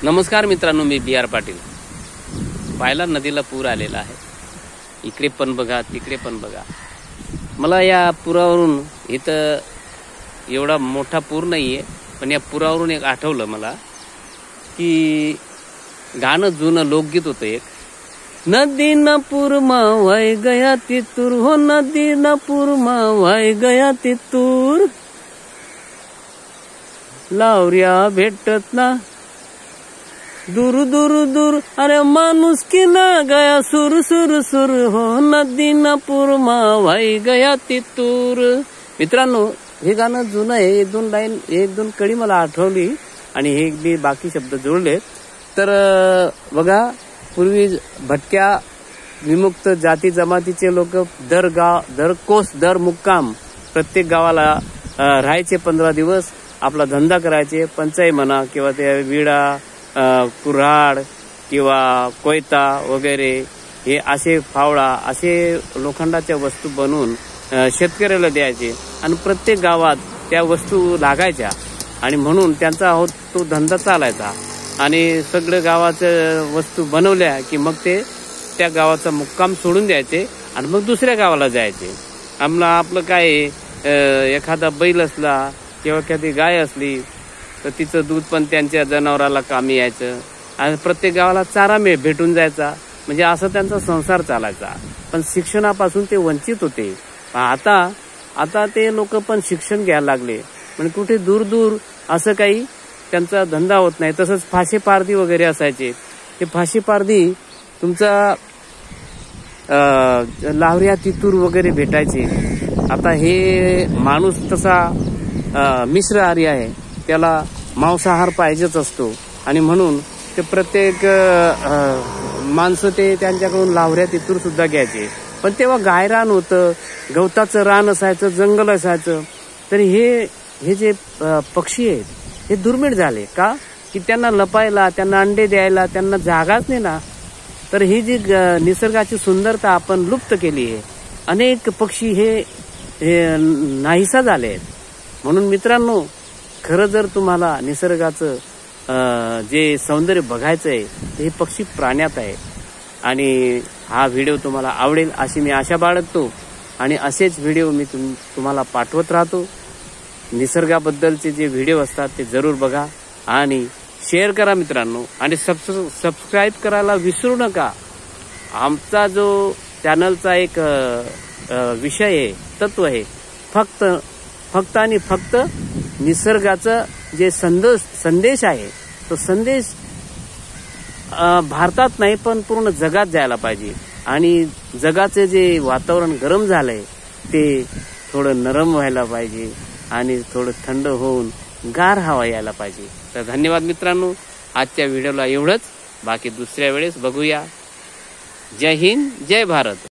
नमस्कार मित्रांनो, मी बी आर पाटील. पायला नदीला पूर आलेला आहे. इकडे पण बघा, तिकडे पण बघा. मला या पुरावरून इथं एवढा मोठा पूर नाहीये, पण या पुरावरून एक आठवलं मला की गाणं जुनं लोकगीत होतं एक. नदी न पूर वाय गया तितूर, हो नदी न पूर वाय गया तितूर, लावऱ्या भेटत ना दूर दूर दूर, अरे माणूस की ना गया सुर सुर सुर, हो नदी न पूर वाई गया तितूर. मित्रांनो, हे गाणं जुनं आहे. एक दोन कडी मला आठवली आणि हे मी बाकी शब्द जोडले. तर बघा, पूर्वी भटक्या विमुक्त जाती जमातीचे लोक दर गाव, दर कोस, दर मुक्काम प्रत्येक गावाला राहायचे. 15 दिवस आपला धंदा करायचे. पंचाई म्हणा किंवा ते विडा, कुऱ्हाड किंवा कोयता वगैरे, हे असे फावडा, असे लोखंडाच्या वस्तू बनवून शेतकऱ्याला द्यायचे आणि प्रत्येक गावात त्या वस्तू लागायच्या आणि म्हणून त्यांचा तो धंदा चालायचा. आणि सगळं गावाचं वस्तू बनवल्या की मग ते त्या गावाचा मुक्काम सोडून द्यायचे आणि मग दुसऱ्या गावाला जायचे. आपलं काय, एखादा बैल असला किंवा एखादी गाय असली तर तिचं दूध पण त्यांच्या जनावराला कामी यायचं आणि प्रत्येक गावाला चारा भेटून जायचा. म्हणजे असं त्यांचा संसार चालायचा. पण शिक्षणापासून ते वंचित होते. आता ते लोक पण शिक्षण घ्यायला लागले. म्हणजे कुठे दूर दूर असं काही त्यांचा धंदा होत नाही. तसंच फाशी पारधी वगैरे असायचे. ते फाशी पारधी तुमचा लावऱ्या तितूर वगैरे भेटायचे. आता हे माणूस तसा मिश्र आर्य आहे, त्याला मांसाहार पाहिजेच असतो आणि म्हणून ते प्रत्येक माणसं ते त्यांच्याकडून लावऱ्या तितूर सुद्धा घ्यायचे. पण तेव्हा गायरान होतं, गवताचं रान असायचं, जंगल असायचं. तर हे जे पक्षी आहेत हे दुर्मिळ झाले का, की त्यांना लपायला, त्यांना अंडे द्यायला त्यांना जागाच नाही ना. तर ही जी निसर्गाची सुंदरता आपण लुप्त केली आहे. अनेक पक्षी हे नाहीसा झाले आहेत. म्हणून मित्रांनो, खरं जर तुम्हाला निसर्गाचं जे सौंदर्य बघायचं आहे ते हे पक्षी प्राण्यात आहे. आणि हा व्हिडिओ तुम्हाला आवडेल अशी मी आशा बाळगतो आणि असेच व्हिडिओ मी तुम्हाला पाठवत राहतो. निसर्गाबद्दलचे जे व्हिडिओ असतात ते जरूर बघा आणि शेअर करा मित्रांनो. आणि सबस्क्राईब करायला विसरू नका. आमचा जो चॅनलचा एक विषय आहे, तत्व आहे, फक्त आणि फक्त निसर्गाचं जे संदेश आहे तो संदेश भारतात नाही पण पूर्ण जगात जायला पाहिजे. आणि जगाचे जे वातावरण गरम झालंय ते थोडं नरम व्हायला पाहिजे आणि थोडं थंड होऊन गार हवा यायला पाहिजे. तर धन्यवाद मित्रांनो. आजच्या व्हिडिओला एवढंच. बाकी दुसऱ्या वेळेस बघूया. जय हिंद, जय भारत.